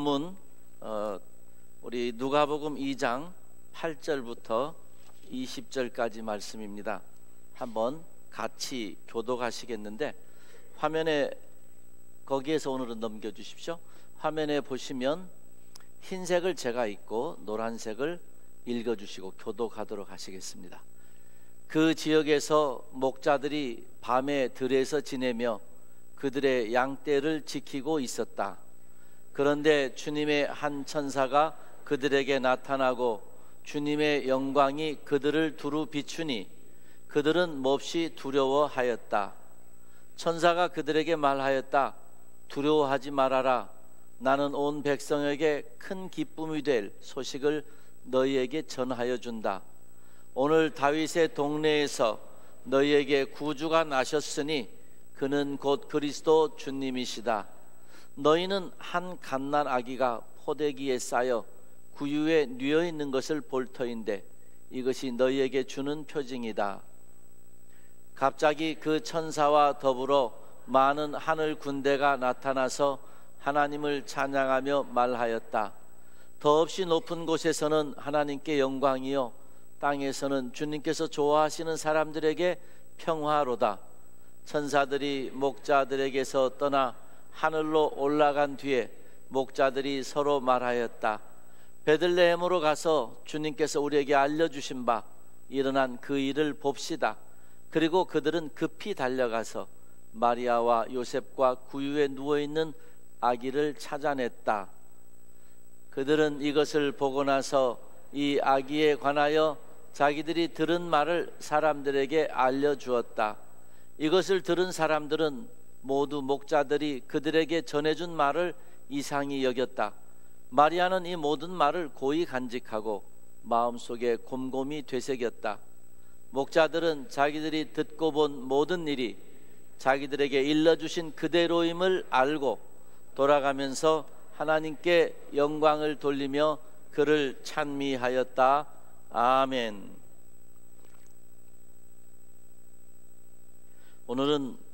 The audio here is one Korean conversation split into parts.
본문 우리 누가복음 2장 8절부터 20절까지 말씀입니다. 한번 같이 교독하시겠는데 화면에 거기에서 오늘은 넘겨주십시오. 화면에 보시면 흰색을 제가 읽고 노란색을 읽어주시고 교독하도록 하시겠습니다. 그 지역에서 목자들이 밤에 들에서 지내며 그들의 양떼를 지키고 있었다. 그런데 주님의 한 천사가 그들에게 나타나고 주님의 영광이 그들을 두루 비추니 그들은 몹시 두려워하였다. 천사가 그들에게 말하였다. 두려워하지 말아라. 나는 온 백성에게 큰 기쁨이 될 소식을 너희에게 전하여 준다. 오늘 다윗의 동네에서 너희에게 구주가 나셨으니 그는 곧 그리스도 주님이시다. 너희는 한 갓난 아기가 포대기에 쌓여 구유에 뉘어 있는 것을 볼 터인데 이것이 너희에게 주는 표징이다. 갑자기 그 천사와 더불어 많은 하늘 군대가 나타나서 하나님을 찬양하며 말하였다. 더없이 높은 곳에서는 하나님께 영광이요 땅에서는 주님께서 좋아하시는 사람들에게 평화로다. 천사들이 목자들에게서 떠나 하늘로 올라간 뒤에 목자들이 서로 말하였다. 베들레헴으로 가서 주님께서 우리에게 알려주신 바 일어난 그 일을 봅시다. 그리고 그들은 급히 달려가서 마리아와 요셉과 구유에 누워있는 아기를 찾아냈다. 그들은 이것을 보고 나서 이 아기에 관하여 자기들이 들은 말을 사람들에게 알려주었다. 이것을 들은 사람들은 모두 목자들이 그들에게 전해준 말을 이상히 여겼다. 마리아는 이 모든 말을 고이 간직하고 마음속에 곰곰이 되새겼다. 목자들은 자기들이 듣고 본 모든 일이 자기들에게 일러주신 그대로임을 알고 돌아가면서 하나님께 영광을 돌리며 그를 찬미하였다. 아멘. 오늘은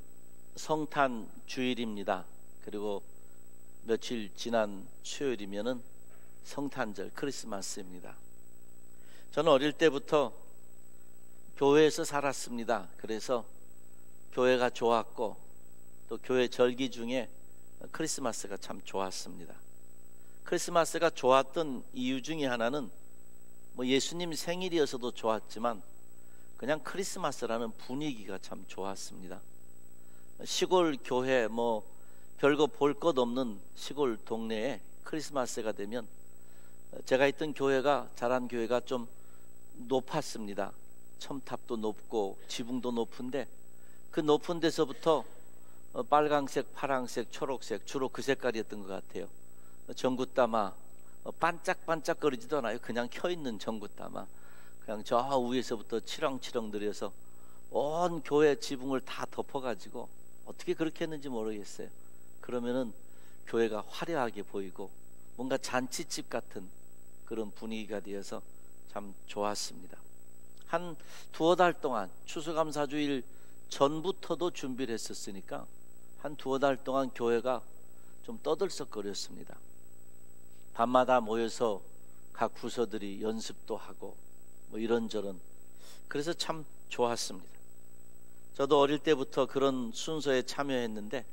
성탄 주일입니다. 그리고 며칠 지난 수요일이면은 성탄절 크리스마스입니다. 저는 어릴 때부터 교회에서 살았습니다. 그래서 교회가 좋았고 또 교회 절기 중에 크리스마스가 참 좋았습니다. 크리스마스가 좋았던 이유 중에 하나는 예수님 생일이어서도 좋았지만 그냥 크리스마스라는 분위기가 참 좋았습니다. 시골 교회 별거 볼 것 없는 시골 동네에 크리스마스가 되면 제가 있던 교회가 자란 교회가 좀 높았습니다. 첨탑도 높고 지붕도 높은데 그 높은 데서부터 빨강색, 파랑색, 초록색 주로 그 색깔이었던 것 같아요. 전구따마 반짝반짝거리지도 않아요. 그냥 켜있는 전구따마 그냥 저 위에서부터 치렁치렁 들여서 온 교회 지붕을 다 덮어가지고 어떻게 그렇게 했는지 모르겠어요. 그러면은 교회가 화려하게 보이고 뭔가 잔치집 같은 그런 분위기가 되어서 참 좋았습니다. 한 두어 달 동안 추수감사주일 전부터도 준비를 했었으니까 한 두어 달 동안 교회가 좀 떠들썩거렸습니다. 밤마다 모여서 각 부서들이 연습도 하고 이런저런 그래서 참 좋았습니다. 저도 어릴 때부터 그런 순서에 참여했는데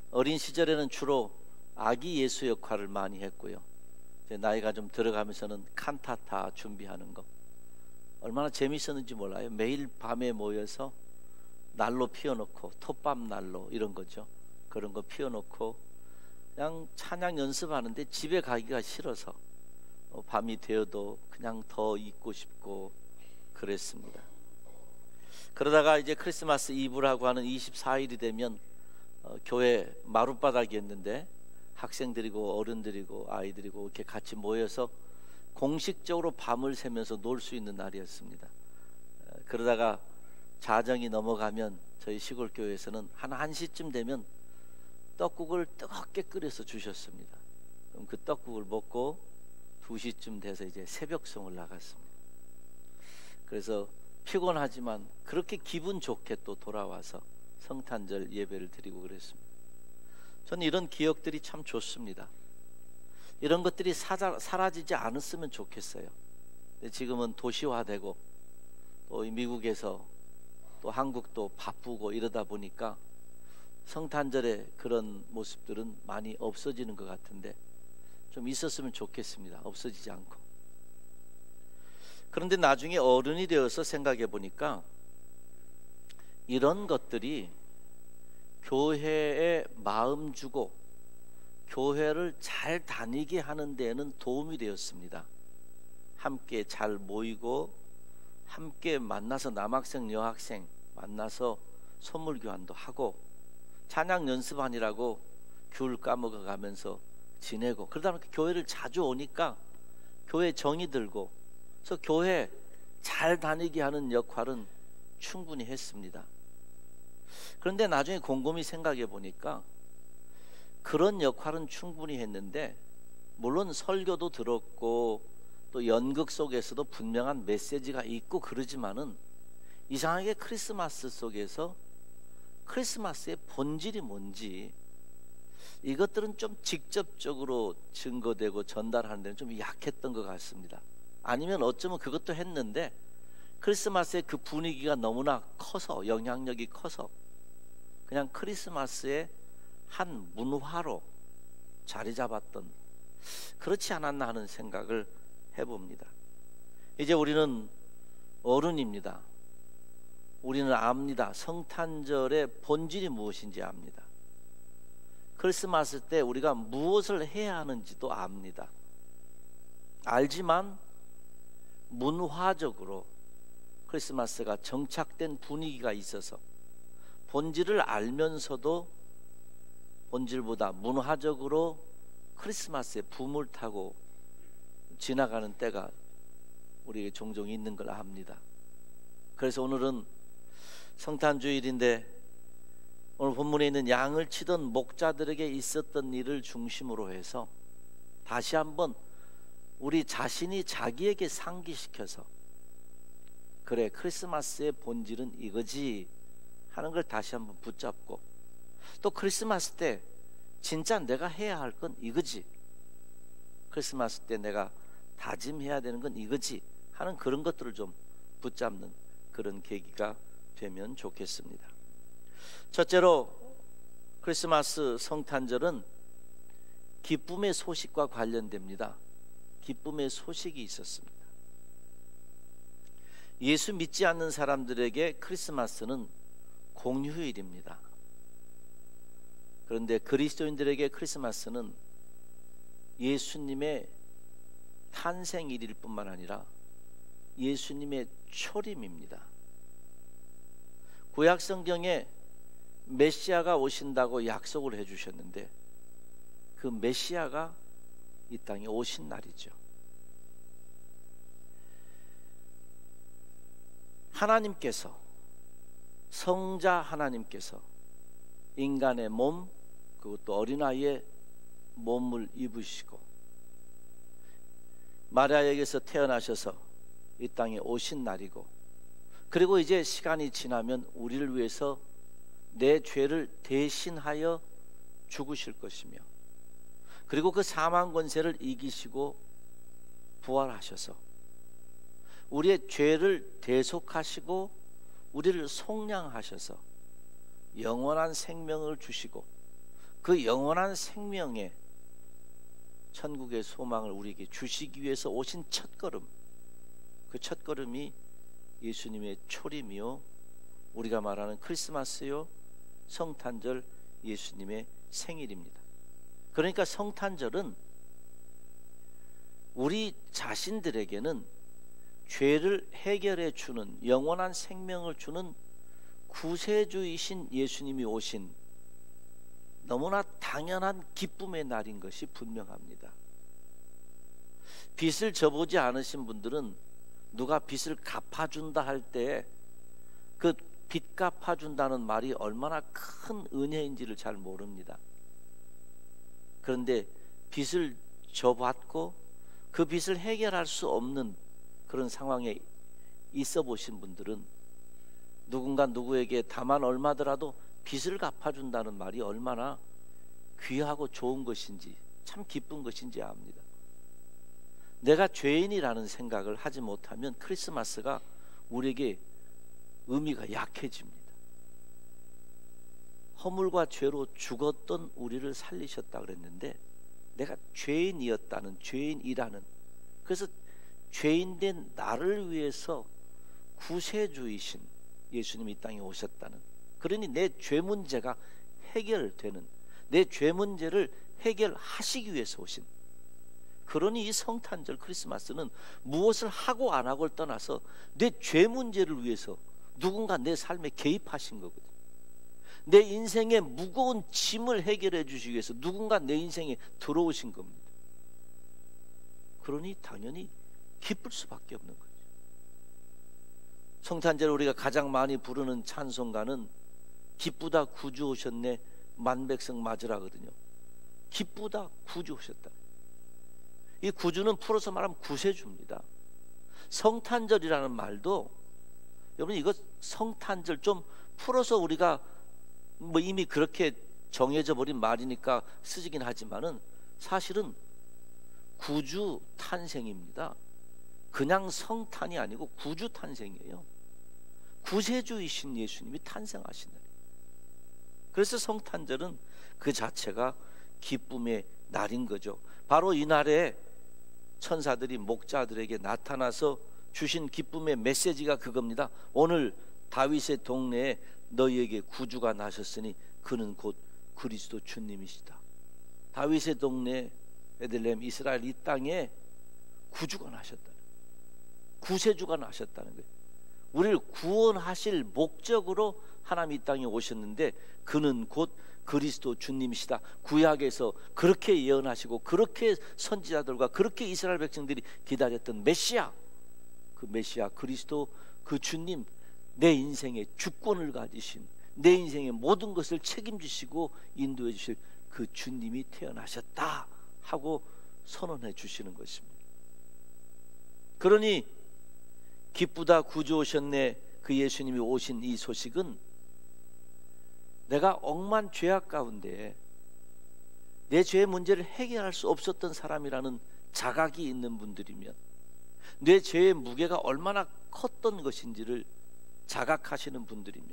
어린 시절에는 주로 아기 예수 역할을 많이 했고요. 이제 나이가 좀 들어가면서는 칸타타 준비하는 거 얼마나 재밌었는지 몰라요. 매일 밤에 모여서 난로 피워놓고 톱밥 난로 이런 거죠. 그런 거 피워놓고 그냥 찬양 연습하는데 집에 가기가 싫어서 밤이 되어도 그냥 더 있고 싶고 그랬습니다. 그러다가 이제 크리스마스 이브라고 하는 24일이 되면 교회 마룻바닥이었는데 학생들이고 어른들이고 아이들이고 이렇게 같이 모여서 공식적으로 밤을 새면서 놀 수 있는 날이었습니다. 그러다가 자정이 넘어가면 저희 시골 교회에서는 한 1시쯤 되면 떡국을 뜨겁게 끓여서 주셨습니다. 그럼 그 떡국을 먹고 2시쯤 돼서 이제 새벽송을 나갔습니다. 그래서 피곤하지만 그렇게 기분 좋게 또 돌아와서 성탄절 예배를 드리고 그랬습니다. 저는 이런 기억들이 참 좋습니다. 이런 것들이 사라지지 않았으면 좋겠어요. 지금은 도시화되고 또 미국에서 또 한국도 바쁘고 이러다 보니까 성탄절에 그런 모습들은 많이 없어지는 것 같은데 좀 있었으면 좋겠습니다. 없어지지 않고. 그런데 나중에 어른이 되어서 생각해 보니까 이런 것들이 교회에 마음 주고 교회를 잘 다니게 하는 데에는 도움이 되었습니다. 함께 잘 모이고 함께 만나서 남학생 여학생 만나서 선물 교환도 하고 찬양 연습하느라고 귤 까먹어 가면서 지내고 그러다 보니까 교회를 자주 오니까 교회 정이 들고 그래서 교회 잘 다니게 하는 역할은 충분히 했습니다. 그런데 나중에 곰곰이 생각해 보니까 그런 역할은 충분히 했는데 물론 설교도 들었고 또 연극 속에서도 분명한 메시지가 있고 그러지만은 이상하게 크리스마스 속에서 크리스마스의 본질이 뭔지 이것들은 좀 직접적으로 증거되고 전달하는 데는 좀 약했던 것 같습니다. 아니면 어쩌면 그것도 했는데 크리스마스의 그 분위기가 너무나 커서 영향력이 커서 그냥 크리스마스의 한 문화로 자리 잡았던 그렇지 않았나 하는 생각을 해봅니다. 이제 우리는 어른입니다. 우리는 압니다. 성탄절의 본질이 무엇인지 압니다. 크리스마스 때 우리가 무엇을 해야 하는지도 압니다. 알지만 문화적으로 크리스마스가 정착된 분위기가 있어서 본질을 알면서도 본질보다 문화적으로 크리스마스의 붐을 타고 지나가는 때가 우리에게 종종 있는 걸 압니다. 그래서 오늘은 성탄주일인데 오늘 본문에 있는 양을 치던 목자들에게 있었던 일을 중심으로 해서 다시 한번 우리 자신이 자기에게 상기시켜서 그래 크리스마스의 본질은 이거지 하는 걸 다시 한번 붙잡고 또 크리스마스 때 진짜 내가 해야 할 건 이거지 크리스마스 때 내가 다짐해야 되는 건 이거지 하는 그런 것들을 좀 붙잡는 그런 계기가 되면 좋겠습니다. 첫째로 크리스마스 성탄절은 기쁨의 소식과 관련됩니다. 기쁨의 소식이 있었습니다. 예수 믿지 않는 사람들에게 크리스마스는 공휴일입니다. 그런데 그리스도인들에게 크리스마스는 예수님의 탄생일일 뿐만 아니라 예수님의 초림입니다. 구약 성경에 메시아가 오신다고 약속을 해주셨는데 그 메시아가 이 땅에 오신 날이죠. 하나님께서 성자 하나님께서 인간의 몸 그것도 어린아이의 몸을 입으시고 마리아에게서 태어나셔서 이 땅에 오신 날이고 그리고 이제 시간이 지나면 우리를 위해서 내 죄를 대신하여 죽으실 것이며 그리고 그 사망 권세를 이기시고 부활하셔서 우리의 죄를 대속하시고 우리를 속량하셔서 영원한 생명을 주시고 그 영원한 생명의 천국의 소망을 우리에게 주시기 위해서 오신 첫걸음 그 첫걸음이 예수님의 초림이요 우리가 말하는 크리스마스요 성탄절 예수님의 생일입니다. 그러니까 성탄절은 우리 자신들에게는 죄를 해결해 주는 영원한 생명을 주는 구세주이신 예수님이 오신 너무나 당연한 기쁨의 날인 것이 분명합니다. 빚을 져보지 않으신 분들은 누가 빚을 갚아준다 할 때 그 빚 갚아준다는 말이 얼마나 큰 은혜인지를 잘 모릅니다. 그런데 빚을 져봤고 그 빚을 해결할 수 없는 그런 상황에 있어 보신 분들은 누군가 누구에게 다만 얼마더라도 빚을 갚아준다는 말이 얼마나 귀하고 좋은 것인지 참 기쁜 것인지 압니다. 내가 죄인이라는 생각을 하지 못하면 크리스마스가 우리에게 의미가 약해집니다. 허물과 죄로 죽었던 우리를 살리셨다 그랬는데, 내가 죄인이었다는, 죄인이라는, 그래서 죄인된 나를 위해서 구세주이신 예수님이 이 땅에 오셨다는, 그러니 내 죄 문제가 해결되는, 내 죄 문제를 해결하시기 위해서 오신, 그러니 이 성탄절 크리스마스는 무엇을 하고 안 하고를 떠나서 내 죄 문제를 위해서 누군가 내 삶에 개입하신 거거든요. 내 인생의 무거운 짐을 해결해 주시기 위해서 누군가 내 인생에 들어오신 겁니다. 그러니 당연히 기쁠 수밖에 없는 거죠. 성탄절 우리가 가장 많이 부르는 찬송가는 기쁘다 구주 오셨네 만백성 맞으라거든요. 기쁘다 구주 오셨다. 이 구주는 풀어서 말하면 구세주입니다. 성탄절이라는 말도, 여러분 이거 성탄절 좀 풀어서 우리가 뭐 이미 그렇게 정해져 버린 말이니까 쓰지긴 하지만은 사실은 구주 탄생입니다. 그냥 성탄이 아니고 구주 탄생이에요. 구세주이신 예수님이 탄생하신 날. 그래서 성탄절은 그 자체가 기쁨의 날인 거죠. 바로 이 날에 천사들이 목자들에게 나타나서 주신 기쁨의 메시지가 그겁니다. 오늘 다윗의 동네에 너희에게 구주가 나셨으니 그는 곧 그리스도 주님이시다. 다윗의 동네 베들레헴 이스라엘 이 땅에 구주가 나셨다는, 구세주가 나셨다는 거예요. 우리를 구원하실 목적으로 하나님 이 땅에 오셨는데 그는 곧 그리스도 주님이시다. 구약에서 그렇게 예언하시고 그렇게 선지자들과 그렇게 이스라엘 백성들이 기다렸던 메시아, 그 메시아 그리스도 그 주님, 내 인생의 주권을 가지신, 내 인생의 모든 것을 책임지시고 인도해 주실 그 주님이 태어나셨다 하고 선언해 주시는 것입니다. 그러니 기쁘다 구주 오셨네, 그 예수님이 오신 이 소식은 내가 억만 죄악 가운데 내 죄의 문제를 해결할 수 없었던 사람이라는 자각이 있는 분들이면, 내 죄의 무게가 얼마나 컸던 것인지를 자각하시는 분들이면,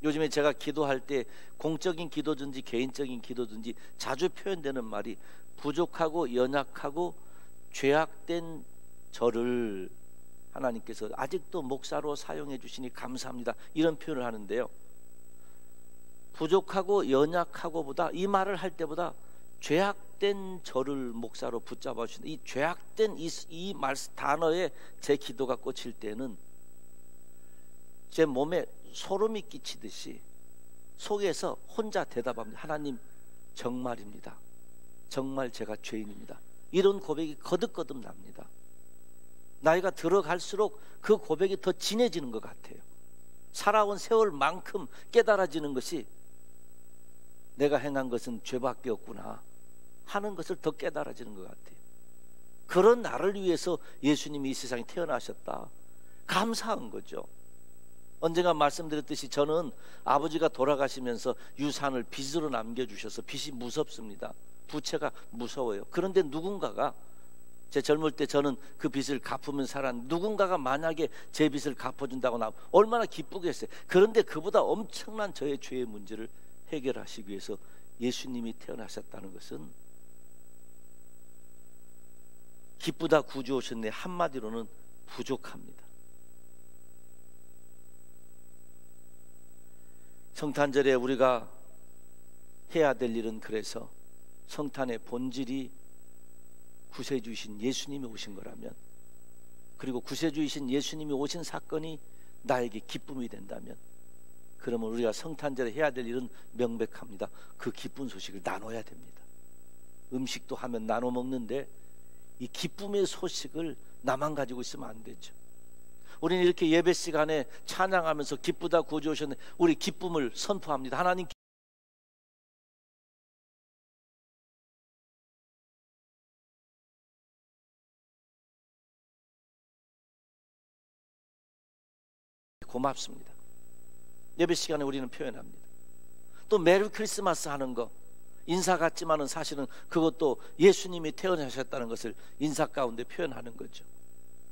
요즘에 제가 기도할 때 공적인 기도든지 개인적인 기도든지 자주 표현되는 말이 부족하고 연약하고 죄악된 저를 하나님께서 아직도 목사로 사용해 주시니 감사합니다, 이런 표현을 하는데요. 부족하고 연약하고보다, 이 말을 할 때보다 죄악된 저를 목사로 붙잡아 주신다, 이 죄악된 이 말 단어에 제 기도가 꽂힐 때는 제 몸에 소름이 끼치듯이 속에서 혼자 대답합니다. 하나님, 정말입니다. 정말 제가 죄인입니다. 이런 고백이 거듭거듭 납니다. 나이가 들어갈수록 그 고백이 더 진해지는 것 같아요. 살아온 세월만큼 깨달아지는 것이 내가 행한 것은 죄밖에 없구나 하는 것을 더 깨달아지는 것 같아요. 그런 나를 위해서 예수님이 이 세상에 태어나셨다. 감사한 거죠. 언젠가 말씀드렸듯이 저는 아버지가 돌아가시면서 유산을 빚으로 남겨주셔서 빚이 무섭습니다. 부채가 무서워요. 그런데 누군가가, 제 젊을 때 저는 그 빚을 갚으면 살았는데 누군가가 만약에 제 빚을 갚아준다고 나오면 얼마나 기쁘겠어요. 그런데 그보다 엄청난 저의 죄의 문제를 해결하시기 위해서 예수님이 태어나셨다는 것은, 기쁘다 구주 오셨네 한마디로는 부족합니다. 성탄절에 우리가 해야 될 일은, 그래서 성탄의 본질이 구세주이신 예수님이 오신 거라면, 그리고 구세주이신 예수님이 오신 사건이 나에게 기쁨이 된다면, 그러면 우리가 성탄절에 해야 될 일은 명백합니다. 그 기쁜 소식을 나눠야 됩니다. 음식도 하면 나눠 먹는데 이 기쁨의 소식을 나만 가지고 있으면 안 되죠. 우리는 이렇게 예배 시간에 찬양하면서 기쁘다 구주 오셨네, 우리 기쁨을 선포합니다. 하나님 고맙습니다. 예배 시간에 우리는 표현합니다. 또 메리 크리스마스 하는 거, 인사 같지만은 사실은 그것도 예수님이 태어나셨다는 것을 인사 가운데 표현하는 거죠.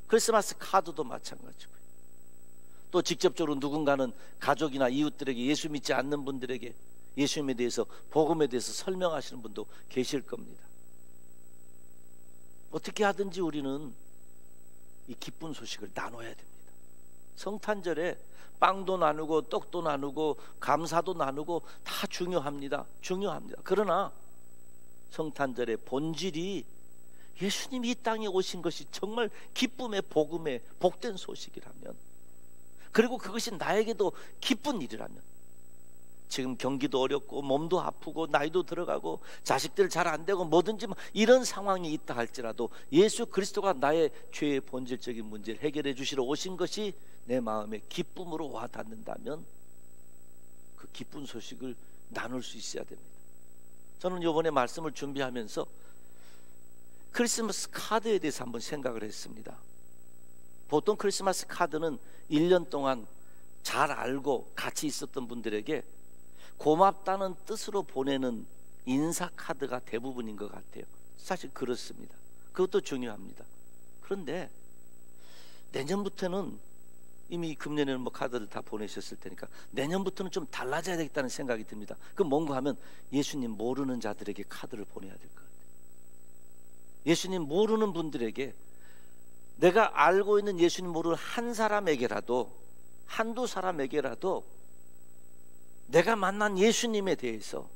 크리스마스 카드도 마찬가지고요. 또 직접적으로 누군가는 가족이나 이웃들에게, 예수 믿지 않는 분들에게 예수님에 대해서, 복음에 대해서 설명하시는 분도 계실 겁니다. 어떻게 하든지 우리는 이 기쁜 소식을 나눠야 됩니다. 성탄절에 빵도 나누고 떡도 나누고 감사도 나누고 다 중요합니다. 그러나 성탄절의 본질이 예수님이 이 땅에 오신 것이 정말 기쁨의, 복음의 복된 소식이라면, 그리고 그것이 나에게도 기쁜 일이라면, 지금 경기도 어렵고 몸도 아프고 나이도 들어가고 자식들 잘 안 되고 뭐든지 이런 상황이 있다 할지라도 예수 그리스도가 나의 죄의 본질적인 문제를 해결해 주시러 오신 것이 내 마음에 기쁨으로 와 닿는다면 그 기쁜 소식을 나눌 수 있어야 됩니다. 저는 이번에 말씀을 준비하면서 크리스마스 카드에 대해서 한번 생각을 했습니다. 보통 크리스마스 카드는 1년 동안 잘 알고 같이 있었던 분들에게 고맙다는 뜻으로 보내는 인사 카드가 대부분인 것 같아요. 사실 그렇습니다. 그것도 중요합니다. 그런데 내년부터는, 이미 금년에는 뭐 카드를 다 보내셨을 테니까 내년부터는 좀 달라져야 되겠다는 생각이 듭니다. 그 뭔가 하면 예수님 모르는 자들에게 카드를 보내야 될 것 같아요. 예수님 모르는 분들에게, 내가 알고 있는 예수님 모르는 한 사람에게라도, 한두 사람에게라도 내가 만난 예수님에 대해서,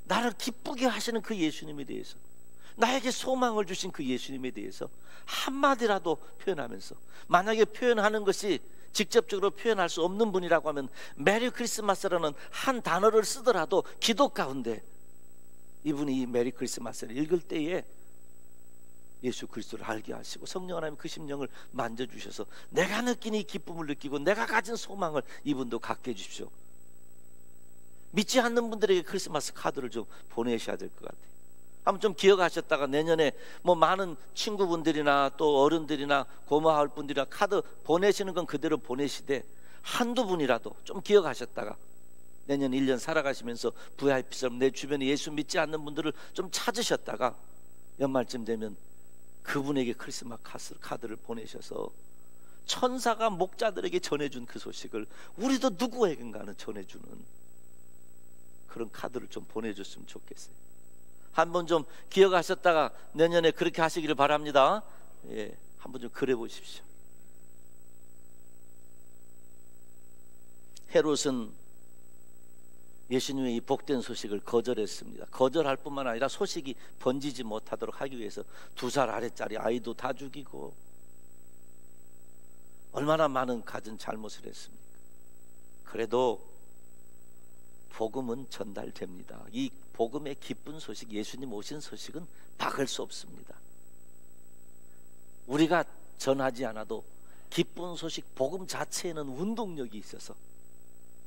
나를 기쁘게 하시는 그 예수님에 대해서, 나에게 소망을 주신 그 예수님에 대해서 한마디라도 표현하면서, 만약에 표현하는 것이 직접적으로 표현할 수 없는 분이라고 하면 메리 크리스마스라는 한 단어를 쓰더라도 기도 가운데 이분이 이 메리 크리스마스를 읽을 때에 예수 그리스도를 알게 하시고 성령 하나님 그 심령을 만져주셔서 내가 느낀 이 기쁨을 느끼고 내가 가진 소망을 이분도 갖게 해주십시오. 믿지 않는 분들에게 크리스마스 카드를 좀 보내셔야 될 것 같아요. 한번 좀 기억하셨다가 내년에 뭐 많은 친구분들이나 또 어른들이나 고마울 분들이나 카드 보내시는 건 그대로 보내시되, 한두 분이라도 좀 기억하셨다가 내년 1년 살아가시면서 VIP처럼 내 주변에 예수 믿지 않는 분들을 좀 찾으셨다가 연말쯤 되면 그분에게 크리스마스 카드를 보내셔서 천사가 목자들에게 전해준 그 소식을 우리도 누구에겐가는 전해주는 그런 카드를 좀 보내줬으면 좋겠어요. 한번 좀 기억하셨다가 내년에 그렇게 하시기를 바랍니다. 예, 한번 좀 그래 보십시오. 헤롯은 예수님의 이 복된 소식을 거절했습니다. 거절할 뿐만 아니라 소식이 번지지 못하도록 하기 위해서 2살 아래짜리 아이도 다 죽이고 얼마나 많은 갖은 잘못을 했습니까? 그래도 복음은 전달됩니다. 이 복음의 기쁜 소식, 예수님 오신 소식은 박을 수 없습니다. 우리가 전하지 않아도 기쁜 소식, 복음 자체에는 운동력이 있어서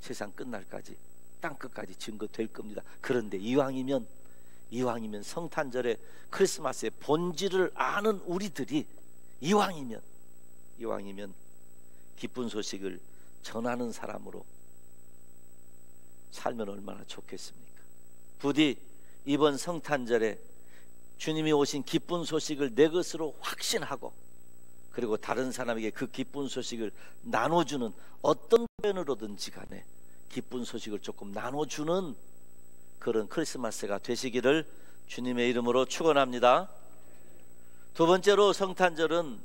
세상 끝날까지, 땅끝까지 증거될 겁니다. 그런데 이왕이면 성탄절에 크리스마스의 본질을 아는 우리들이 이왕이면 기쁜 소식을 전하는 사람으로 살면 얼마나 좋겠습니까? 부디 이번 성탄절에 주님이 오신 기쁜 소식을 내 것으로 확신하고, 그리고 다른 사람에게 그 기쁜 소식을 나눠주는, 어떤 표현으로든지 간에 기쁜 소식을 조금 나눠주는 그런 크리스마스가 되시기를 주님의 이름으로 축원합니다. 두 번째로, 성탄절은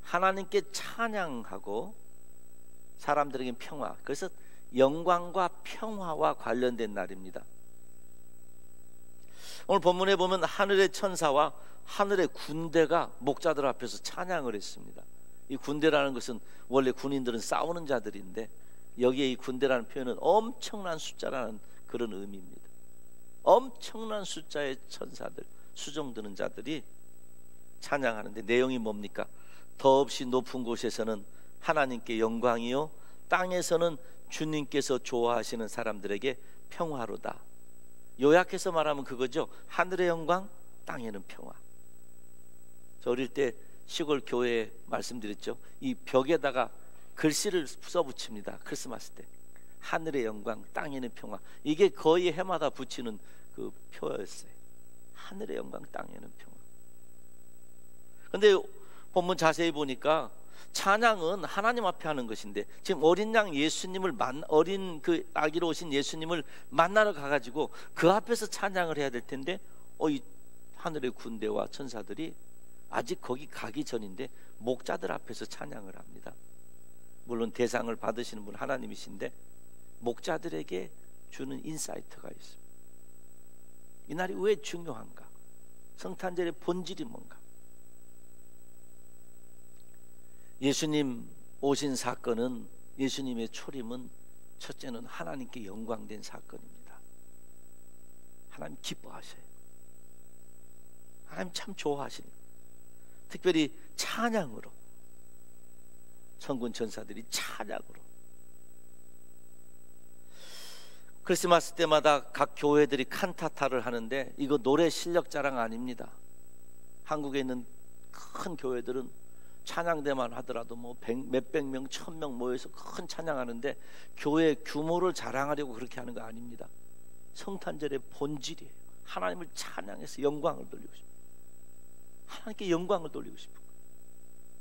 하나님께 찬양하고 사람들에게 평화, 그래서 영광과 평화와 관련된 날입니다. 오늘 본문에 보면 하늘의 천사와 하늘의 군대가 목자들 앞에서 찬양을 했습니다. 이 군대라는 것은 원래 군인들은 싸우는 자들인데, 여기에 이 군대라는 표현은 엄청난 숫자라는 그런 의미입니다. 엄청난 숫자의 천사들, 수종드는 자들이 찬양하는데, 내용이 뭡니까? 더없이 높은 곳에서는 하나님께 영광이요, 땅에서는 주님께서 좋아하시는 사람들에게 평화로다. 요약해서 말하면 그거죠. 하늘의 영광, 땅에는 평화. 저 어릴 때 시골 교회에 말씀드렸죠. 이 벽에다가 글씨를 써붙입니다. 크리스마스 때 하늘의 영광, 땅에는 평화. 이게 거의 해마다 붙이는 그 표였어요. 하늘의 영광, 땅에는 평화. 근데 본문 자세히 보니까 찬양은 하나님 앞에 하는 것인데, 지금 어린 양 예수님을 어린 그 아기로 오신 예수님을 만나러 가가지고 그 앞에서 찬양을 해야 될 텐데, 이 하늘의 군대와 천사들이 아직 거기 가기 전인데 목자들 앞에서 찬양을 합니다. 물론 대상을 받으시는 분 하나님이신데 목자들에게 주는 인사이트가 있습니다. 이날이 왜 중요한가? 성탄절의 본질이 뭔가? 예수님 오신 사건은, 예수님의 초림은 첫째는 하나님께 영광된 사건입니다. 하나님 기뻐하셔요. 하나님 참 좋아하시는, 특별히 찬양으로, 천군 천사들이 찬양으로. 크리스마스 때마다 각 교회들이 칸타타를 하는데 이거 노래 실력 자랑 아닙니다. 한국에 있는 큰 교회들은 찬양대만 하더라도 뭐 몇백 명, 1000명 모여서 큰 찬양하는데 교회 규모를 자랑하려고 그렇게 하는 거 아닙니다. 성탄절의 본질이에요. 하나님을 찬양해서 영광을 돌리고 싶어요. 하나님께 영광을 돌리고 싶어요.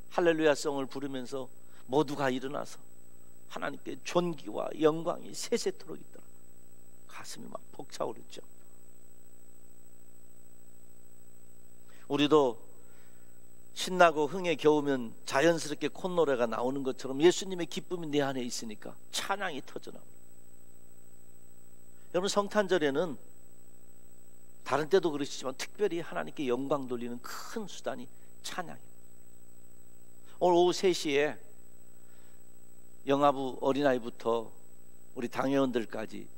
할렐루야성을 부르면서 모두가 일어나서 하나님께 존귀와 영광이 세세토록 있더라. 가슴이 막 벅차오르죠. 우리도 신나고 흥에 겨우면 자연스럽게 콧노래가 나오는 것처럼 예수님의 기쁨이 내 안에 있으니까 찬양이 터져나옵니다. 여러분, 성탄절에는 다른 때도 그러시지만 특별히 하나님께 영광 돌리는 큰 수단이 찬양입니다. 오늘 오후 3시에 영아부 어린아이부터 우리 당회원들까지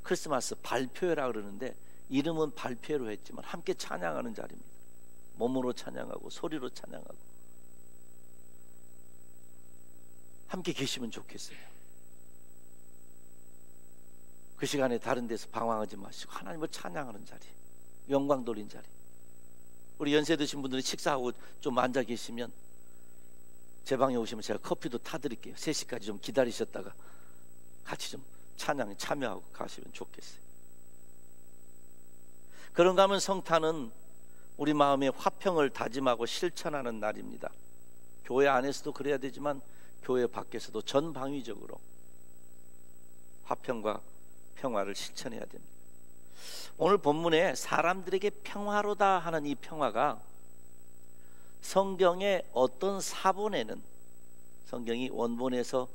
크리스마스 발표회라 그러는데, 이름은 발표회로 했지만 함께 찬양하는 자리입니다. 몸으로 찬양하고 소리로 찬양하고 함께 계시면 좋겠어요. 그 시간에 다른 데서 방황하지 마시고 하나님을 찬양하는 자리, 영광 돌린 자리. 우리 연세 드신 분들이 식사하고 좀 앉아 계시면 제 방에 오시면 제가 커피도 타드릴게요. 3시까지 좀 기다리셨다가 같이 좀 찬양에 참여하고 가시면 좋겠어요. 그런가 하면 성탄은 우리 마음의 화평을 다짐하고 실천하는 날입니다. 교회 안에서도 그래야 되지만 교회 밖에서도 전방위적으로 화평과 평화를 실천해야 됩니다. 오늘 본문에 사람들에게 평화로다 하는 이 평화가 성경의 어떤 사본에는, 성경이 원본에서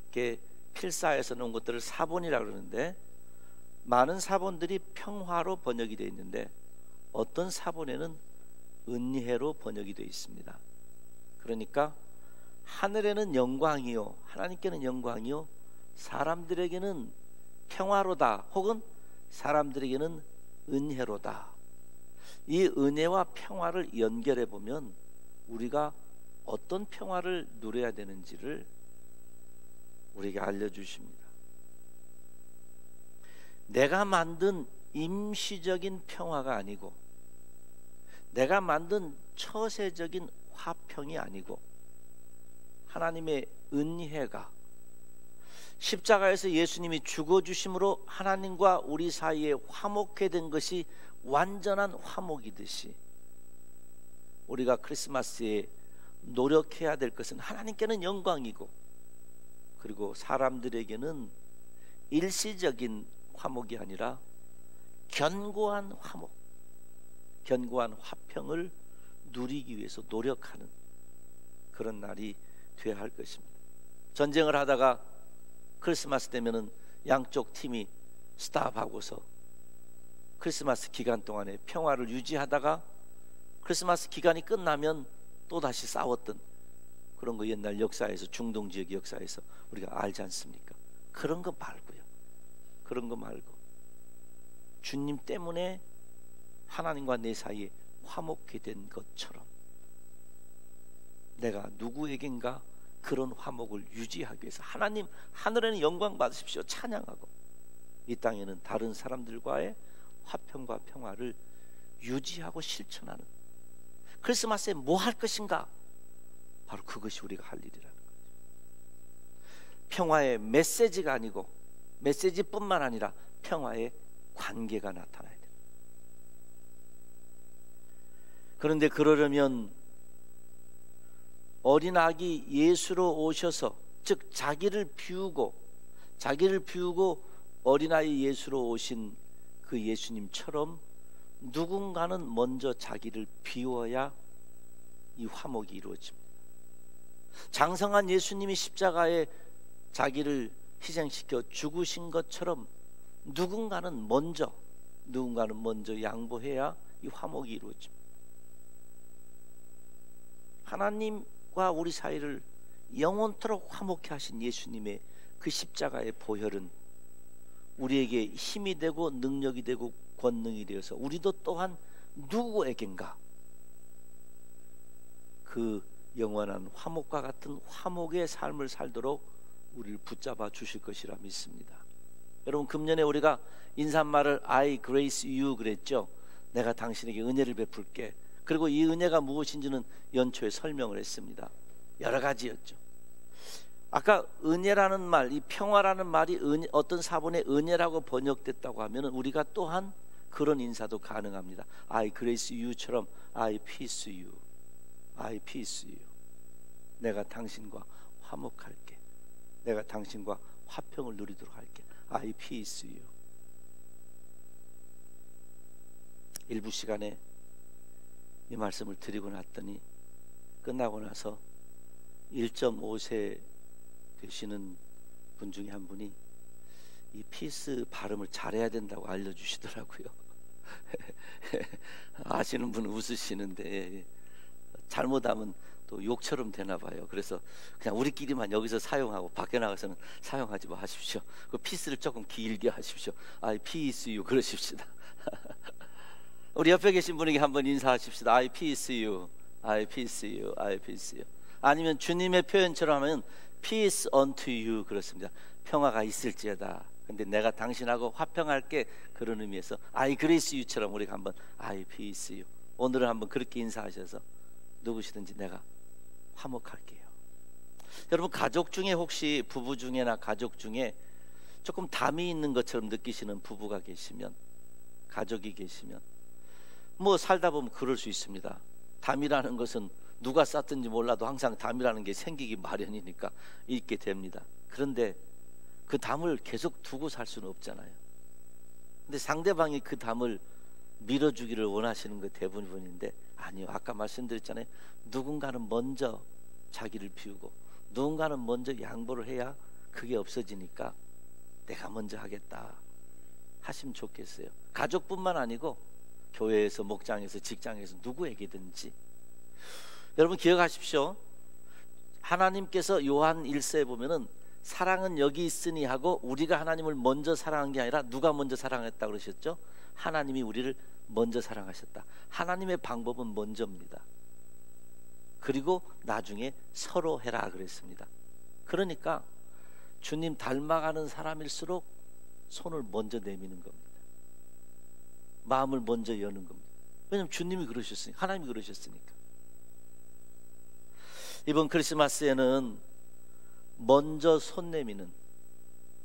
이렇게 필사해서 놓은 것들을 사본이라고 그러는데, 많은 사본들이 평화로 번역이 되어 있는데 어떤 사본에는 은혜로 번역이 되어 있습니다. 그러니까 하늘에는 영광이요, 하나님께는 영광이요, 사람들에게는 평화로다, 혹은 사람들에게는 은혜로다. 이 은혜와 평화를 연결해 보면 우리가 어떤 평화를 누려야 되는지를 우리에게 알려주십니다. 내가 만든 임시적인 평화가 아니고, 내가 만든 처세적인 화평이 아니고, 하나님의 은혜가 십자가에서 예수님이 죽어주심으로 하나님과 우리 사이에 화목해 된 것이 완전한 화목이듯이, 우리가 크리스마스에 노력해야 될 것은 하나님께는 영광이고, 그리고 사람들에게는 일시적인 화목이 아니라 견고한 화목, 견고한 화평을 누리기 위해서 노력하는 그런 날이 되어야 할 것입니다. 전쟁을 하다가 크리스마스 되면은 양쪽 팀이 스탑하고서 크리스마스 기간 동안에 평화를 유지하다가 크리스마스 기간이 끝나면 또 다시 싸웠던 그런 거 옛날 역사에서, 중동 지역 역사에서 우리가 알지 않습니까? 그런 거 말고요. 그런 거 말고 주님 때문에 하나님과 내 사이에 화목이 된 것처럼 내가 누구에겐가 그런 화목을 유지하기 위해서 하나님, 하늘에는 영광 받으십시오 찬양하고, 이 땅에는 다른 사람들과의 화평과 평화를 유지하고 실천하는, 크리스마스에 뭐 할 것인가? 바로 그것이 우리가 할 일이라는 거죠. 평화의 메시지가 아니고 메시지뿐만 아니라 평화의 관계가 나타나야 돼요. 그런데 그러려면 어린 아기 예수로 오셔서, 즉 자기를 비우고 어린아이 예수로 오신 그 예수님처럼 누군가는 먼저 자기를 비워야 이 화목이 이루어집니다. 장성한 예수님이 십자가에 자기를 희생시켜 죽으신 것처럼 누군가는 먼저 양보해야 이 화목이 이루어집니다. 하나님과 우리 사이를 영원토록 화목케 하신 예수님의 그 십자가의 보혈은 우리에게 힘이 되고 능력이 되고 권능이 되어서 우리도 또한 누구에겐가 그 영원한 화목과 같은 화목의 삶을 살도록 우리를 붙잡아 주실 것이라 믿습니다. 여러분, 금년에 우리가 인사말을 I grace you 그랬죠. 내가 당신에게 은혜를 베풀게. 그리고 이 은혜가 무엇인지는 연초에 설명을 했습니다. 여러 가지였죠. 아까 은혜라는 말, 이 평화라는 말이 어떤 사본의 은혜라고 번역됐다고 하면 우리가 또한 그런 인사도 가능합니다. I grace you처럼 I peace you, I peace you. 내가 당신과 화목할게. 내가 당신과 화평을 누리도록 할게. I peace you. 일부 시간에 이 말씀을 드리고 났더니 끝나고 나서 1.5세 되시는 분 중에 한 분이 이 피스 발음을 잘해야 된다고 알려주시더라고요. 아시는 분은 웃으시는데 잘못하면 또 욕처럼 되나 봐요. 그래서 그냥 우리끼리만 여기서 사용하고 밖에 나가서는 사용하지 마십시오. 그 피스를 조금 길게 하십시오. I peace you 그러십시다. 우리 옆에 계신 분에게 한번 인사하십시다. I peace you, I peace you, I peace you. 아니면 주님의 표현처럼 하면 peace unto you 그렇습니다. 평화가 있을지어다. 근데 내가 당신하고 화평할게. 그런 의미에서 I grace you처럼 우리가 한번 I peace you. 오늘은 한번 그렇게 인사하셔서 누구시든지 내가 화목할게요. 여러분, 가족 중에 혹시 부부 중에나 가족 중에 조금 담이 있는 것처럼 느끼시는 부부가 계시면, 가족이 계시면 뭐 살다 보면 그럴 수 있습니다. 담이라는 것은 누가 쌓든지 몰라도 항상 담이라는 게 생기기 마련이니까 있게 됩니다. 그런데 그 담을 계속 두고 살 수는 없잖아요. 근데 상대방이 그 담을 밀어주기를 원하시는 게 대부분인데 아니요. 아까 말씀드렸잖아요. 누군가는 먼저 자기를 비우고 누군가는 먼저 양보를 해야 그게 없어지니까 내가 먼저 하겠다 하시면 좋겠어요. 가족뿐만 아니고 교회에서, 목장에서, 직장에서 누구에게든지. 여러분 기억하십시오. 하나님께서 요한 1서에 보면은 사랑은 여기 있으니 하고 우리가 하나님을 먼저 사랑한 게 아니라 누가 먼저 사랑했다 그러셨죠? 하나님이 우리를 먼저 사랑하셨다. 하나님의 방법은 먼저입니다. 그리고 나중에 서로 해라 그랬습니다. 그러니까 주님 닮아가는 사람일수록 손을 먼저 내미는 겁니다. 마음을 먼저 여는 겁니다. 왜냐하면 주님이 그러셨으니까, 하나님이 그러셨으니까. 이번 크리스마스에는 먼저 손 내미는,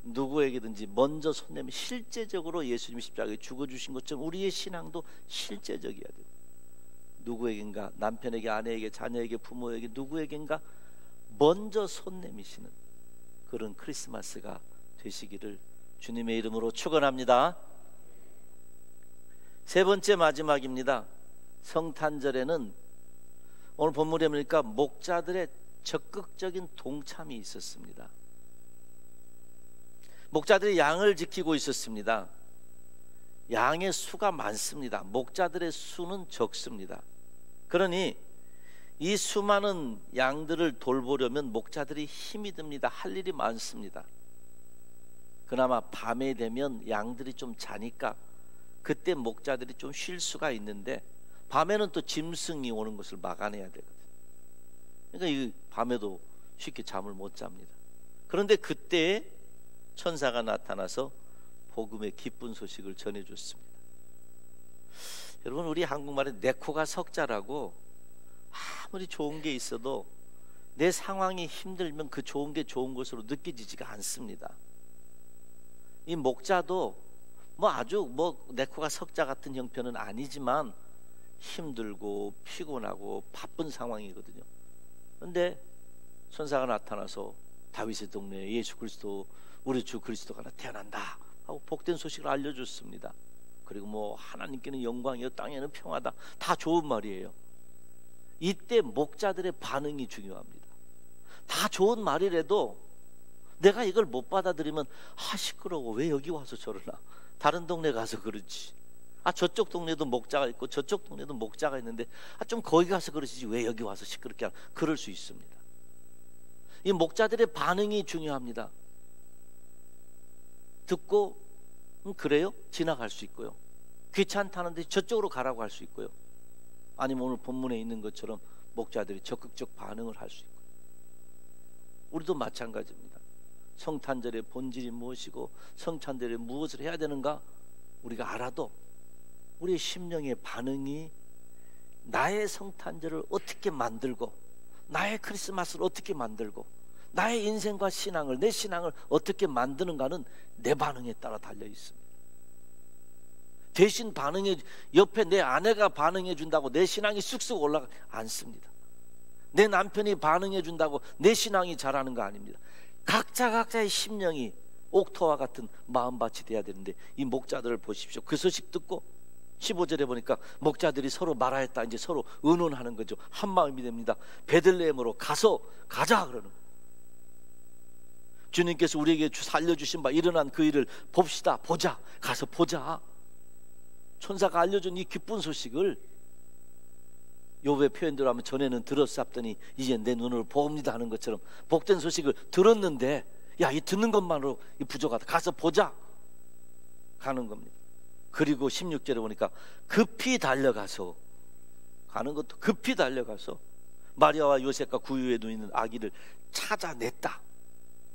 누구에게든지 먼저 손 내미는, 실제적으로 예수님이 십자가에 죽어주신 것처럼 우리의 신앙도 실제적이어야 돼요. 누구에겐가, 남편에게, 아내에게, 자녀에게, 부모에게, 누구에겐가 먼저 손 내미시는 그런 크리스마스가 되시기를 주님의 이름으로 축원합니다. 세 번째, 마지막입니다. 성탄절에는 오늘 본문에 보니까 목자들의 적극적인 동참이 있었습니다. 목자들이 양을 지키고 있었습니다. 양의 수가 많습니다. 목자들의 수는 적습니다. 그러니 이 수많은 양들을 돌보려면 목자들이 힘이 듭니다. 할 일이 많습니다. 그나마 밤에 되면 양들이 좀 자니까 그때 목자들이 좀 쉴 수가 있는데 밤에는 또 짐승이 오는 것을 막아내야 되거든요. 그러니까 이 밤에도 쉽게 잠을 못 잡니다. 그런데 그때 천사가 나타나서 복음의 기쁜 소식을 전해줬습니다. 여러분, 우리 한국말에 내 코가 석자라고 아무리 좋은 게 있어도 내 상황이 힘들면 그 좋은 게 좋은 것으로 느껴지지가 않습니다. 이 목자도 아주 내 코가 석자 같은 형편은 아니지만 힘들고 피곤하고 바쁜 상황이거든요. 그런데 천사가 나타나서 다윗의 동네에 예수 그리스도, 우리 주 그리스도가 태어난다 하고 복된 소식을 알려줬습니다. 그리고 하나님께는 영광이요 땅에는 평화다, 다 좋은 말이에요. 이때 목자들의 반응이 중요합니다. 다 좋은 말이라도 내가 이걸 못 받아들이면 시끄러워, 왜 여기 와서 저러나, 다른 동네 가서 그러지, 저쪽 동네도 목자가 있고 저쪽 동네도 목자가 있는데 좀 거기 가서 그러시지 왜 여기 와서 시끄럽게 하나, 그럴 수 있습니다. 이 목자들의 반응이 중요합니다. 듣고 그래요? 지나갈 수 있고요. 귀찮다는데 저쪽으로 가라고 할 수 있고요. 아니면 오늘 본문에 있는 것처럼 목자들이 적극적 반응을 할 수 있고요. 우리도 마찬가지입니다. 성탄절의 본질이 무엇이고 성탄절에 무엇을 해야 되는가 우리가 알아도 우리의 심령의 반응이 나의 성탄절을 어떻게 만들고, 나의 크리스마스를 어떻게 만들고, 나의 인생과 신앙을, 내 신앙을 어떻게 만드는가는 내 반응에 따라 달려 있습니다. 대신 옆에 내 아내가 반응해 준다고 내 신앙이 쑥쑥 올라가 않습니다. 내 남편이 반응해 준다고 내 신앙이 자라는 거 아닙니다. 각자의 심령이 옥토와 같은 마음밭이 돼야 되는데, 이 목자들을 보십시오. 그 소식 듣고 15절에 보니까 목자들이 서로 말하였다, 이제 서로 의논하는 거죠. 한 마음이 됩니다. 베들레헴으로 가자 그러는 거예요. 주님께서 우리에게 살려주신 바 일어난 그 일을 보자, 가서 보자. 천사가 알려준 이 기쁜 소식을 욥의 표현대로 하면 전에는 들었사더니 이제 내 눈으로 보옵니다 하는 것처럼 복된 소식을 들었는데, 이 듣는 것만으로 부족하다, 가서 보자 가는 겁니다. 그리고 16절에 보니까 급히 달려가서, 가는 것도 급히 달려가서 마리아와 요셉과 구유에 누이는 아기를 찾아냈다.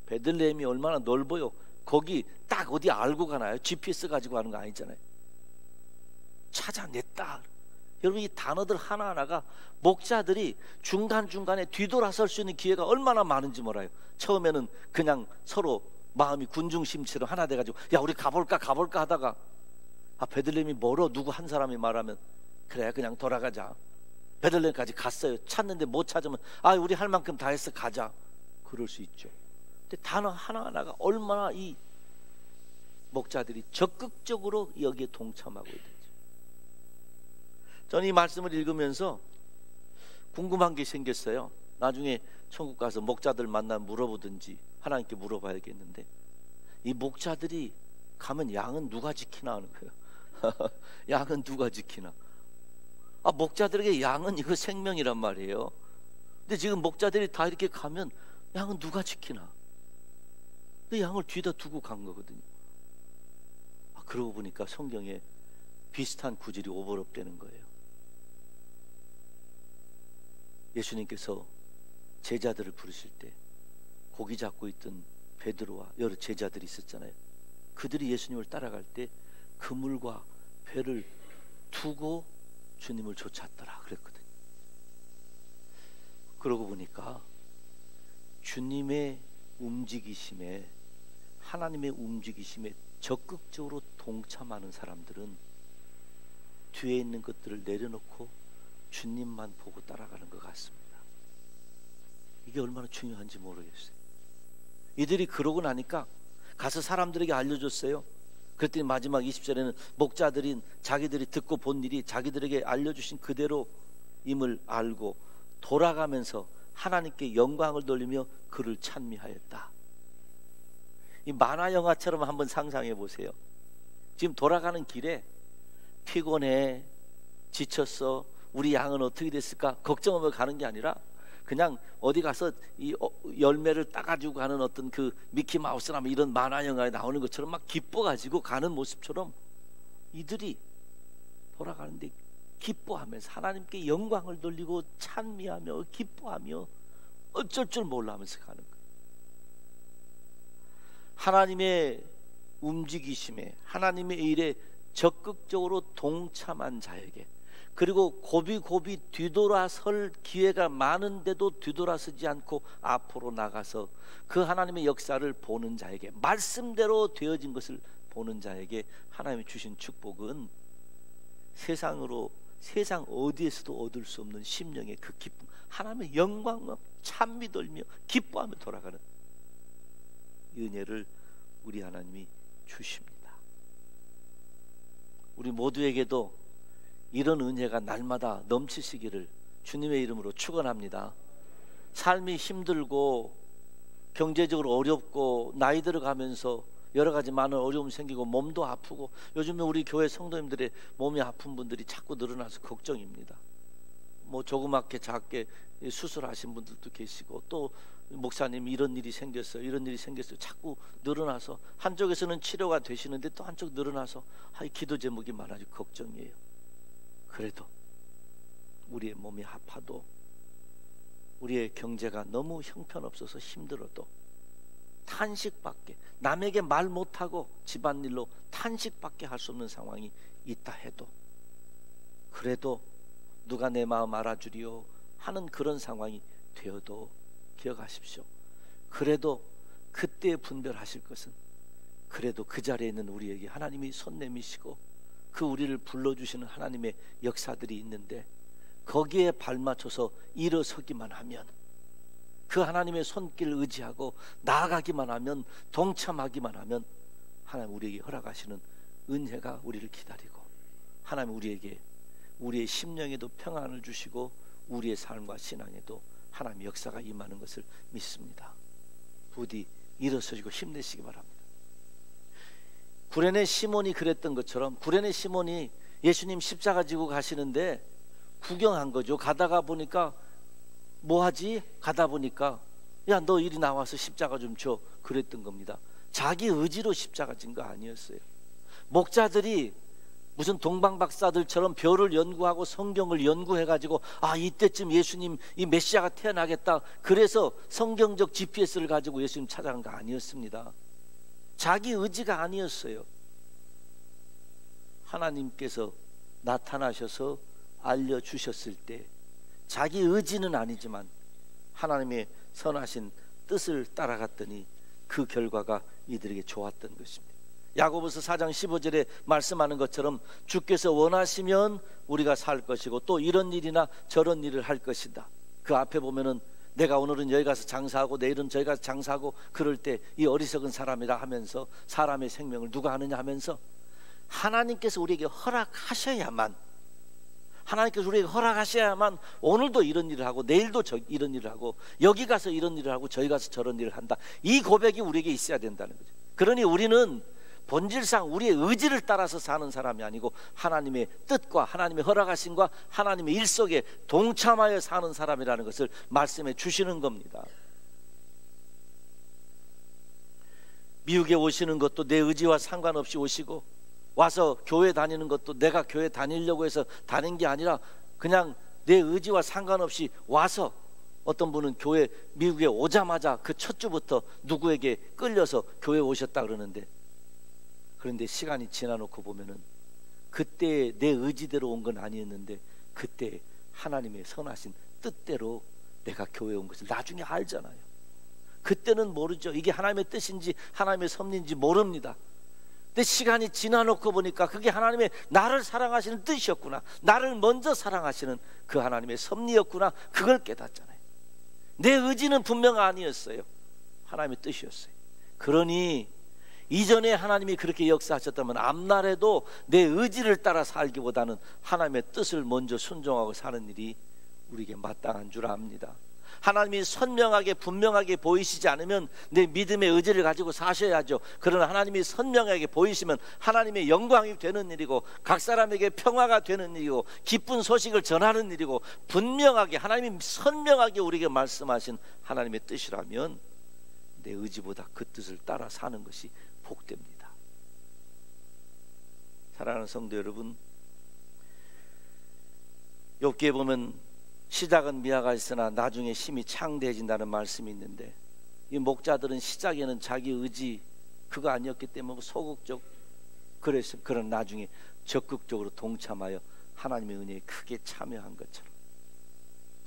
베들레헴이 얼마나 넓어요. 거기 딱 어디 알고 가나요? GPS 가지고 가는 거 아니잖아요. 찾아냈다. 여러분, 이 단어들 하나하나가 목자들이 중간중간에 뒤돌아설 수 있는 기회가 얼마나 많은지 몰라요. 처음에는 그냥 서로 마음이 군중심처럼 하나 돼가지고 우리 가볼까 하다가 베들레헴이 멀어, 누구 한 사람이 말하면 그래 그냥 돌아가자. 베들레헴까지 갔어요. 찾는데 못 찾으면 우리 할 만큼 다 했어, 가자. 그럴 수 있죠. 근데 단어 하나하나가 얼마나 이 목자들이 적극적으로 여기에 동참하고 있는지. 저는 이 말씀을 읽으면서 궁금한 게 생겼어요. 나중에 천국 가서 목자들 만나면 물어보든지 하나님께 물어봐야겠는데, 이 목자들이 가면 양은 누가 지키나 하는 거예요. 양은 누가 지키나. 목자들에게 양은 이거 생명이란 말이에요. 근데 지금 목자들이 다 이렇게 가면 양은 누가 지키나. 근데 양을 뒤에다 두고 간 거거든요. 그러고 보니까 성경에 비슷한 구절이 오버랩되는 거예요. 예수님께서 제자들을 부르실 때 고기 잡고 있던 베드로와 여러 제자들이 있었잖아요. 그들이 예수님을 따라갈 때 그물과 배를 두고 주님을 쫓았더라 그랬거든요. 그러고 보니까 주님의 움직이심에, 하나님의 움직이심에 적극적으로 동참하는 사람들은 뒤에 있는 것들을 내려놓고 주님만 보고 따라가는 것 같습니다. 이게 얼마나 중요한지 모르겠어요. 이들이 그러고 나니까 가서 사람들에게 알려줬어요. 그랬더니 마지막 20절에는 목자들인 자기들이 듣고 본 일이 자기들에게 알려주신 그대로임을 알고 돌아가면서 하나님께 영광을 돌리며 그를 찬미하였다. 이 만화 영화처럼 한번 상상해 보세요. 지금 돌아가는 길에 피곤해, 지쳤어, 우리 양은 어떻게 됐을까 걱정하며 가는 게 아니라 그냥 어디 가서 이 열매를 따가지고 가는 어떤 그 미키마우스나 이런 만화 영화에 나오는 것처럼 막 기뻐가지고 가는 모습처럼 이들이 돌아가는데 기뻐하면서 하나님께 영광을 돌리고 찬미하며 기뻐하며 어쩔 줄 몰라 하면서 가는 거예요. 하나님의 움직이심에, 하나님의 일에 적극적으로 동참한 자에게 그리고 고비고비 뒤돌아설 기회가 많은데도 뒤돌아서지 않고 앞으로 나가서 그 하나님의 역사를 보는 자에게, 말씀대로 되어진 것을 보는 자에게 하나님이 주신 축복은 세상 어디에서도 얻을 수 없는 심령의 그 기쁨, 하나님의 영광과 찬미 돌며 기뻐하며 돌아가는 은혜를 우리 하나님이 주십니다. 우리 모두에게도 이런 은혜가 날마다 넘치시기를 주님의 이름으로 축원합니다. 삶이 힘들고 경제적으로 어렵고 나이 들어가면서 여러 가지 많은 어려움이 생기고 몸도 아프고, 요즘에 우리 교회 성도님들의 몸이 아픈 분들이 자꾸 늘어나서 걱정입니다. 뭐 조그맣게 작게 수술하신 분들도 계시고, 또 목사님 이런 일이 생겼어요, 이런 일이 생겼어요, 자꾸 늘어나서 한쪽에서는 치료가 되시는데 또 한쪽 늘어나서 기도 제목이 많아지고 걱정이에요. 그래도 우리의 몸이 아파도, 우리의 경제가 너무 형편없어서 힘들어도 탄식밖에, 남에게 말 못하고 집안일로 탄식밖에 할 수 없는 상황이 있다 해도, 그래도 누가 내 마음 알아주리요 하는 그런 상황이 되어도 기억하십시오. 그래도 그때 분별하실 것은, 그래도 그 자리에 있는 우리에게 하나님이 손 내미시고 그 우리를 불러주시는 하나님의 역사들이 있는데, 거기에 발맞춰서 일어서기만 하면, 그 하나님의 손길을 의지하고 나아가기만 하면, 동참하기만 하면 하나님 우리에게 허락하시는 은혜가 우리를 기다리고, 하나님 우리에게 우리의 심령에도 평안을 주시고 우리의 삶과 신앙에도 하나님의 역사가 임하는 것을 믿습니다. 부디 일어서시고 힘내시기 바랍니다. 구레네 시몬이 그랬던 것처럼, 구레네 시몬이 예수님 십자가 지고 가시는데 구경한 거죠. 가다가 보니까 뭐하지? 가다 보니까 야, 너 이리 나와서 십자가 좀 줘, 그랬던 겁니다. 자기 의지로 십자가 진 거 아니었어요. 목자들이 무슨 동방박사들처럼 별을 연구하고 성경을 연구해가지고 이때쯤 예수님, 이 메시아가 태어나겠다, 그래서 성경적 GPS를 가지고 예수님 찾아간 거 아니었습니다. 자기 의지가 아니었어요. 하나님께서 나타나셔서 알려주셨을 때 자기 의지는 아니지만 하나님의 선하신 뜻을 따라갔더니 그 결과가 이들에게 좋았던 것입니다. 야고보서 4장 15절에 말씀하는 것처럼 주께서 원하시면 우리가 살 것이고 또 이런 일이나 저런 일을 할 것이다. 그 앞에 보면은 내가 오늘은 여기 가서 장사하고 내일은 저기 가서 장사하고, 그럴 때 이 어리석은 사람이라 하면서 사람의 생명을 누가 하느냐 하면서, 하나님께서 우리에게 허락하셔야만, 하나님께서 우리에게 허락하셔야만 오늘도 이런 일을 하고 내일도 이런 일을 하고 여기 가서 이런 일을 하고 저기 가서 저런 일을 한다, 이 고백이 우리에게 있어야 된다는 거죠. 그러니 우리는 본질상 우리의 의지를 따라서 사는 사람이 아니고 하나님의 뜻과 하나님의 허락하심과 하나님의 일 속에 동참하여 사는 사람이라는 것을 말씀해 주시는 겁니다. 미국에 오시는 것도 내 의지와 상관없이 오시고, 와서 교회 다니는 것도 내가 교회 다니려고 해서 다닌 게 아니라 그냥 내 의지와 상관없이 와서, 어떤 분은 교회 미국에 오자마자 그 첫 주부터 누구에게 끌려서 교회 오셨다 그러는데, 그런데 시간이 지나놓고 보면은 그때 내 의지대로 온 건 아니었는데 그때 하나님의 선하신 뜻대로 내가 교회에 온 것을 나중에 알잖아요. 그때는 모르죠. 이게 하나님의 뜻인지 하나님의 섭리인지 모릅니다. 근데 시간이 지나놓고 보니까 그게 하나님의 나를 사랑하시는 뜻이었구나, 나를 먼저 사랑하시는 그 하나님의 섭리였구나, 그걸 깨닫잖아요. 내 의지는 분명 아니었어요. 하나님의 뜻이었어요. 그러니 이전에 하나님이 그렇게 역사하셨다면 앞날에도 내 의지를 따라 살기보다는 하나님의 뜻을 먼저 순종하고 사는 일이 우리에게 마땅한 줄 압니다. 하나님이 선명하게 분명하게 보이시지 않으면 내 믿음의 의지를 가지고 사셔야죠. 그러나 하나님이 선명하게 보이시면 하나님의 영광이 되는 일이고, 각 사람에게 평화가 되는 일이고, 기쁜 소식을 전하는 일이고, 분명하게 하나님이 선명하게 우리에게 말씀하신 하나님의 뜻이라면 내 의지보다 그 뜻을 따라 사는 것이 복됩니다. 사랑하는 성도 여러분, 욥기에 보면 시작은 미화가 있으나 나중에 힘이 창대해진다는 말씀이 있는데, 이 목자들은 시작에는 자기 의지 그거 아니었기 때문에 소극적, 그래서 그런 나중에 적극적으로 동참하여 하나님의 은혜에 크게 참여한 것처럼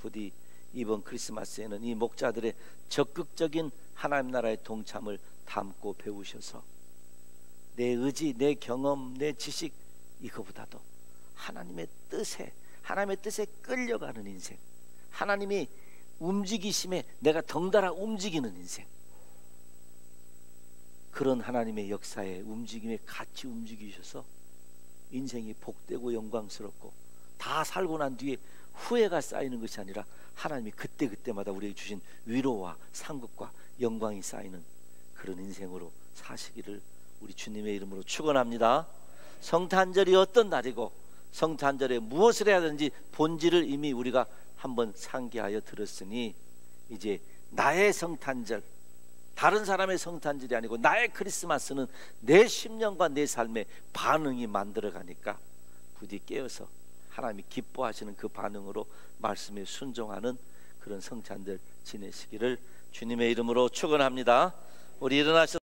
부디 이번 크리스마스에는 이 목자들의 적극적인 하나님 나라의 동참을 담고 배우셔서 내 의지, 내 경험, 내 지식 이거보다도 하나님의 뜻에 끌려가는 인생, 하나님이 움직이심에 내가 덩달아 움직이는 인생, 그런 하나님의 역사에 움직임에 같이 움직이셔서 인생이 복되고 영광스럽고 다 살고 난 뒤에 후회가 쌓이는 것이 아니라 하나님이 그때그때마다 우리에게 주신 위로와 상급과 영광이 쌓이는 그런 인생으로 사시기를 우리 주님의 이름으로 축원합니다. 성탄절이 어떤 날이고 성탄절에 무엇을 해야 되는지 본질을 이미 우리가 한번 상기하여 들었으니 이제 나의 성탄절, 다른 사람의 성탄절이 아니고 나의 크리스마스는 내 심령과 내 삶의 반응이 만들어가니까 부디 깨어서 하나님이 기뻐하시는 그 반응으로 말씀에 순종하는 그런 성탄절 지내시기를 주님의 이름으로 축원합니다. 우리 일어나셔서